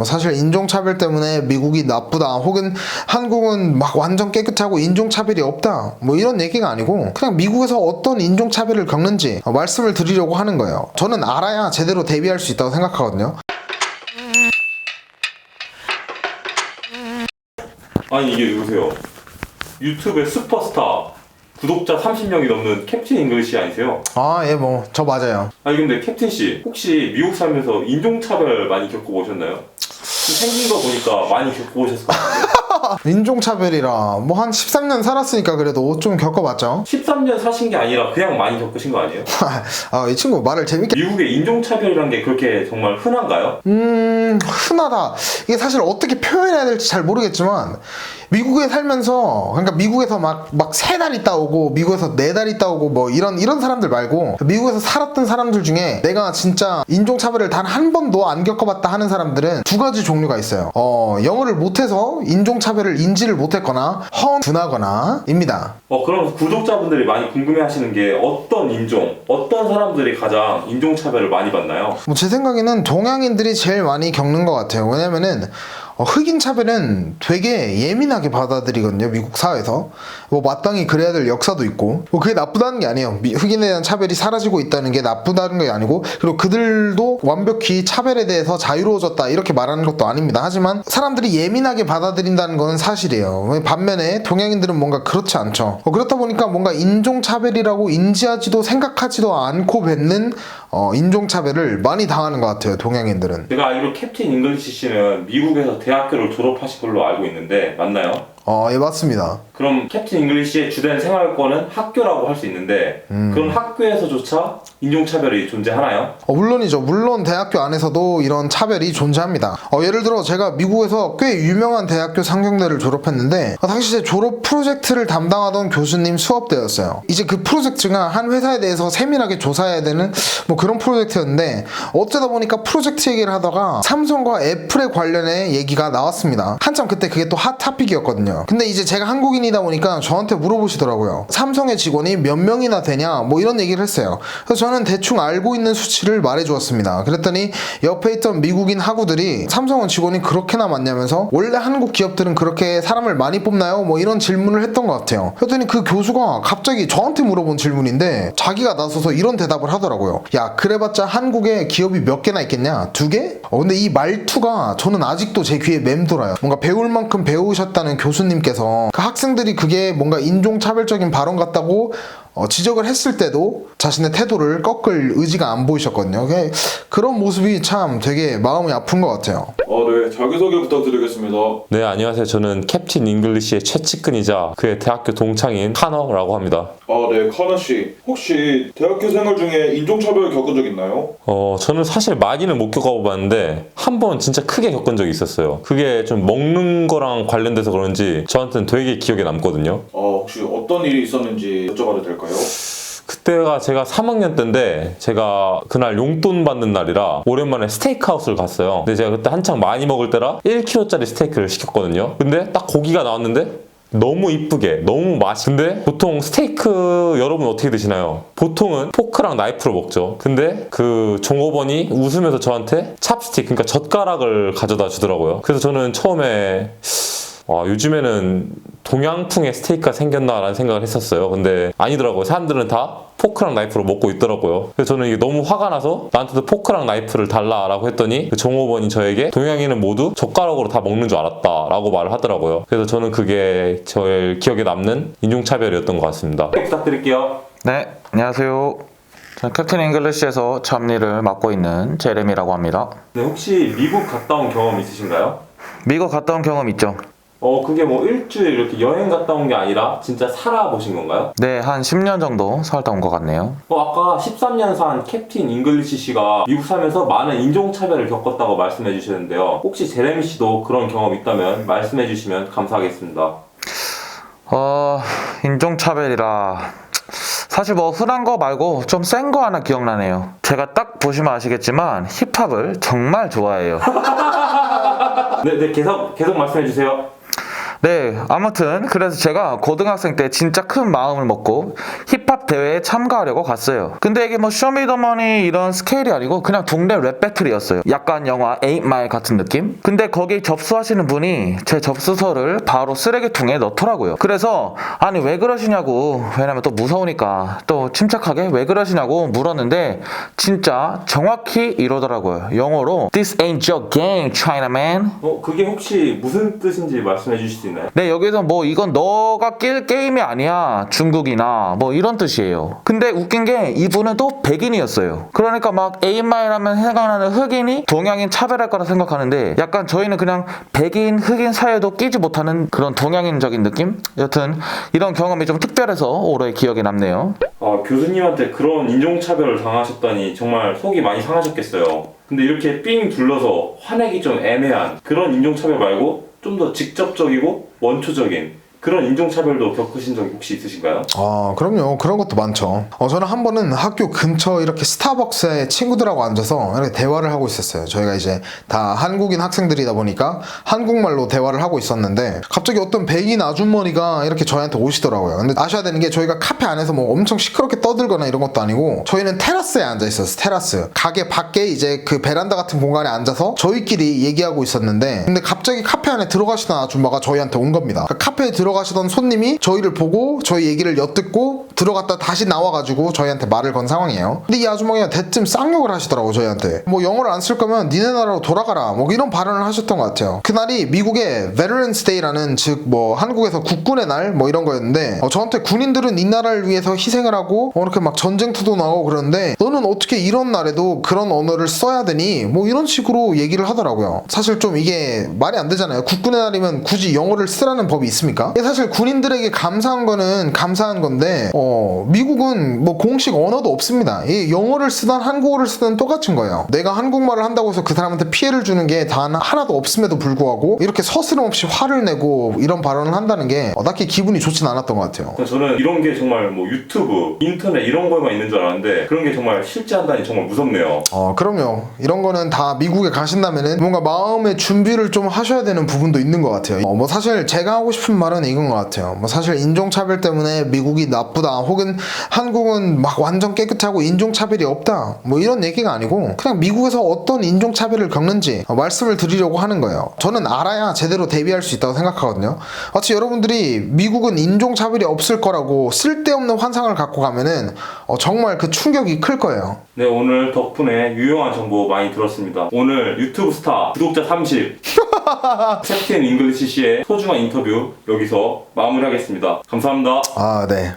사실 인종차별 때문에 미국이 나쁘다 혹은 한국은 막 완전 깨끗하고 인종차별이 없다 뭐 이런 얘기가 아니고 그냥 미국에서 어떤 인종차별을 겪는지 말씀을 드리려고 하는 거예요. 저는 알아야 제대로 대비할 수 있다고 생각하거든요. 아니 이게 누구세요? 유튜브의 슈퍼스타 구독자 30명이 넘는 캡틴 잉글리시 아니세요? 예, 뭐 저 맞아요. 아니 근데 캡틴씨 혹시 미국 살면서 인종차별 많이 겪어보셨나요? 생긴 거 보니까 많이 겪어보셨을 것 같은데. 인종차별이라 뭐 한 13년 살았으니까 그래도 좀 겪어봤죠. 13년 사신 게 아니라 그냥 많이 겪으신 거 아니에요? 이 친구 말을 재밌게 미국의 인종차별이란 게 그렇게 정말 흔한가요? 흔하다. 이게 사실 어떻게 표현해야 될지 잘 모르겠지만 미국에 살면서 그러니까 미국에서 막 세 달 있다 오고 미국에서 4달 있다 오고 뭐 이런 사람들 말고 미국에서 살았던 사람들 중에 내가 진짜 인종차별을 단 한 번도 안 겪어봤다 하는 사람들은 두 가지 종류가 있어요. 영어를 못해서 인종차별을 인지를 못했거나 허둔하거나 입니다. 그럼 구독자분들이 많이 궁금해하시는 게 어떤 인종, 어떤 사람들이 가장 인종차별을 많이 받나요? 뭐 제 생각에는 동양인들이 제일 많이 겪는 것 같아요. 왜냐면은 흑인 차별은 되게 예민하게 받아들이거든요. 미국 사회에서. 뭐 마땅히 그래야 될 역사도 있고 뭐 그게 나쁘다는 게 아니에요. 흑인에 대한 차별이 사라지고 있다는 게 나쁘다는 게 아니고 그리고 그들도 완벽히 차별에 대해서 자유로워졌다 이렇게 말하는 것도 아닙니다. 하지만 사람들이 예민하게 받아들인다는 건 사실이에요. 반면에 동양인들은 뭔가 그렇지 않죠. 그렇다 보니까 뭔가 인종차별이라고 인지하지도 생각하지도 않고 뱉는 인종차별을 많이 당하는 것 같아요. 동양인들은. 제가 알기로 캡틴 잉글리시 씨는 미국에서 대학교를 졸업하신 걸로 알고 있는데 맞나요? 예, 맞습니다. 그럼 캡틴 잉글리시의 주된 생활권은 학교라고 할 수 있는데 그럼 학교에서조차 인종차별이 존재하나요? 물론이죠. 물론 대학교 안에서도 이런 차별이 존재합니다. 예를 들어 제가 미국에서 꽤 유명한 대학교 상경대를 졸업했는데 당시 제 졸업 프로젝트를 담당하던 교수님 수업대였어요. 이제 그 프로젝트가 한 회사에 대해서 세밀하게 조사해야 되는 뭐 그런 프로젝트였는데 어쩌다 보니까 프로젝트 얘기를 하다가 삼성과 애플에 관련해 얘기가 나왔습니다. 한참 그때 그게 또 핫 토픽이었거든요. 근데 이제 제가 한국인이다 보니까 저한테 물어보시더라고요. 삼성의 직원이 몇 명이나 되냐 뭐 이런 얘기를 했어요. 그래서 저는 대충 알고 있는 수치를 말해주었습니다. 그랬더니 옆에 있던 미국인 학우들이 삼성은 직원이 그렇게나 많냐면서 원래 한국 기업들은 그렇게 사람을 많이 뽑나요? 뭐 이런 질문을 했던 것 같아요. 그랬더니 그 교수가 갑자기 저한테 물어본 질문인데 자기가 나서서 이런 대답을 하더라고요. 야, 그래봤자 한국에 기업이 몇 개나 있겠냐? 2개? 근데 이 말투가 저는 아직도 제 귀에 맴돌아요. 뭔가 배울 만큼 배우셨다는 교수님께서 그 학생들이 그게 뭔가 인종차별적인 발언 같다고 지적을 했을 때도 자신의 태도를 꺾을 의지가 안 보이셨거든요. 그런 모습이 참 되게 마음이 아픈 것 같아요. 네, 자기소개 부탁드리겠습니다. 네, 안녕하세요. 저는 캡틴 잉글리시의 최측근이자 그의 대학교 동창인 카너라고 합니다. 네, 카나씨. 혹시 대학교 생활 중에 인종차별 겪은 적 있나요? 저는 사실 많이는 못 겪어봤는데 한 번 진짜 크게 겪은 적이 있었어요. 그게 좀 먹는 거랑 관련돼서 그런지 저한테는 되게 기억에 남거든요. 혹시 어떤 일이 있었는지 여쭤봐도 될까요? 그때가 제가 3학년 때인데 제가 그날 용돈 받는 날이라 오랜만에 스테이크하우스를 갔어요. 근데 제가 그때 한창 많이 먹을 때라 1kg짜리 스테이크를 시켰거든요. 근데 딱 고기가 나왔는데 너무 이쁘게 너무 맛있는데 보통 스테이크 여러분 어떻게 드시나요? 보통은 포크랑 나이프로 먹죠. 근데 그 종업원이 웃으면서 저한테 찹스틱 그러니까 젓가락을 가져다 주더라고요. 그래서 저는 처음에 요즘에는 동양풍의 스테이크가 생겼나라는 생각을 했었어요. 근데 아니더라고요. 사람들은 다 포크랑 나이프로 먹고 있더라고요. 그래서 저는 이게 너무 화가 나서 나한테도 포크랑 나이프를 달라라고 했더니 그 종업원이 저에게 동양인은 모두 젓가락으로 다 먹는 줄 알았다라고 말을 하더라고요. 그래서 저는 그게 저의 기억에 남는 인종차별이었던 것 같습니다. 부탁드릴게요. 네, 안녕하세요. 저는 캡틴 잉글리시에서 잡일을 맡고 있는 제레미라고 합니다. 네, 혹시 미국 갔다 온 경험 있으신가요? 미국 갔다 온 경험 있죠? 그게 뭐 일주일 이렇게 여행 갔다 온 게 아니라 진짜 살아보신 건가요? 네, 한 10년 정도 살다 온 것 같네요. 아까 13년 산 캡틴 잉글리시 씨가 미국 살면서 많은 인종차별을 겪었다고 말씀해 주셨는데요. 혹시 제레미 씨도 그런 경험 있다면 말씀해 주시면 감사하겠습니다. 인종차별이라 사실 뭐 흔한 거 말고 좀 센 거 하나 기억나네요. 제가 딱 보시면 아시겠지만 힙합을 정말 좋아해요. 네, 계속 말씀해 주세요. 네, 아무튼 그래서 제가 고등학생 때 진짜 큰 마음을 먹고 힙합 대회에 참가하려고 갔어요. 근데 이게 뭐 쇼미더머니 이런 스케일이 아니고 그냥 동네 랩 배틀이었어요. 약간 영화 8마일 같은 느낌? 근데 거기 접수하시는 분이 제 접수서를 바로 쓰레기통에 넣더라고요. 그래서 아니 왜 그러시냐고, 왜냐면 또 무서우니까 또 침착하게 왜 그러시냐고 물었는데 진짜 정확히 이러더라고요. 영어로 This ain't your game, Chinaman. 그게 혹시 무슨 뜻인지 말씀해 주실 수 있나요? 네, 여기서 뭐 이건 너가 낄 게임이 아니야, 중국이나 뭐 이런 뜻이에요. 근데 웃긴 게 이분은 또 백인이었어요. 그러니까 막 에임마일 하면 생각나는 흑인이 동양인 차별할 거라 생각하는데 약간 저희는 그냥 백인 흑인 사이에도 끼지 못하는 그런 동양인적인 느낌? 여튼 이런 경험이 좀 특별해서 오래 기억에 남네요. 교수님한테 그런 인종차별을 당하셨다니 정말 속이 많이 상하셨겠어요. 근데 이렇게 삥 둘러서 화내기 좀 애매한 그런 인종차별 말고 좀 더 직접적이고 원초적인 그런 인종차별도 겪으신 적이 혹시 있으신가요? 그럼요. 그런 것도 많죠. 저는 한 번은 학교 근처 이렇게 스타벅스에 친구들하고 앉아서 이렇게 대화를 하고 있었어요. 저희가 이제 다 한국인 학생들이다 보니까 한국말로 대화를 하고 있었는데 갑자기 어떤 백인 아주머니가 이렇게 저희한테 오시더라고요. 근데 아셔야 되는 게 저희가 카페 안에서 뭐 엄청 시끄럽게 떠들거나 이런 것도 아니고 저희는 테라스에 앉아 있었어요. 테라스. 가게 밖에 이제 그 베란다 같은 공간에 앉아서 저희끼리 얘기하고 있었는데 근데 갑자기 카페 안에 들어가시던 아줌마가 저희한테 온 겁니다. 그러니까 카페에 들어가시던 손님이 저희를 보고 저희 얘기를 엿듣고 들어갔다 다시 나와가지고 저희한테 말을 건 상황이에요. 근데 이 아주머니가 대뜸 쌍욕을 하시더라고 저희한테. 뭐 영어를 안 쓸 거면 니네 나라로 돌아가라 뭐 이런 발언을 하셨던 것 같아요. 그날이 미국의 Veterans Day라는 즉 뭐 한국에서 국군의 날 뭐 이런 거였는데 저한테 군인들은 이 나라를 위해서 희생을 하고 이렇게 막 전쟁터도 나가고 그러는데 너는 어떻게 이런 날에도 그런 언어를 써야 되니 뭐 이런 식으로 얘기를 하더라고요. 사실 좀 이게 말이 안 되잖아요. 국군의 날이면 굳이 영어를 쓰라는 법이 있습니까? 사실 군인들에게 감사한 거는 감사한 건데 미국은 뭐 공식 언어도 없습니다. 이 영어를 쓰든 한국어를 쓰든 똑같은 거예요. 내가 한국말을 한다고 해서 그 사람한테 피해를 주는 게 단 하나도 없음에도 불구하고 이렇게 서스럼없이 화를 내고 이런 발언을 한다는 게 딱히 기분이 좋진 않았던 것 같아요. 저는 이런 게 정말 뭐 유튜브, 인터넷 이런 거에만 있는 줄 알았는데 그런 게 정말 실제 한다니 정말 무섭네요. 그럼요. 이런 거는 다 미국에 가신다면은 뭔가 마음의 준비를 좀 하셔야 되는 부분도 있는 것 같아요. 뭐 사실 제가 하고 싶은 말은 이건 것 같아요. 뭐 사실 인종차별 때문에 미국이 나쁘다 혹은 한국은 막 완전 깨끗하고 인종차별이 없다 뭐 이런 얘기가 아니고 그냥 미국에서 어떤 인종차별을 겪는지 말씀을 드리려고 하는 거예요. 저는 알아야 제대로 대비할 수 있다고 생각하거든요. 마치 여러분들이 미국은 인종차별이 없을 거라고 쓸데없는 환상을 갖고 가면은 정말 그 충격이 클 거예요. 네, 오늘 덕분에 유용한 정보 많이 들었습니다. 오늘 유튜브 스타 구독자 30 캡틴 잉글리시 씨의 소중한 인터뷰 여기서 마무리하겠습니다. 감사합니다. 네.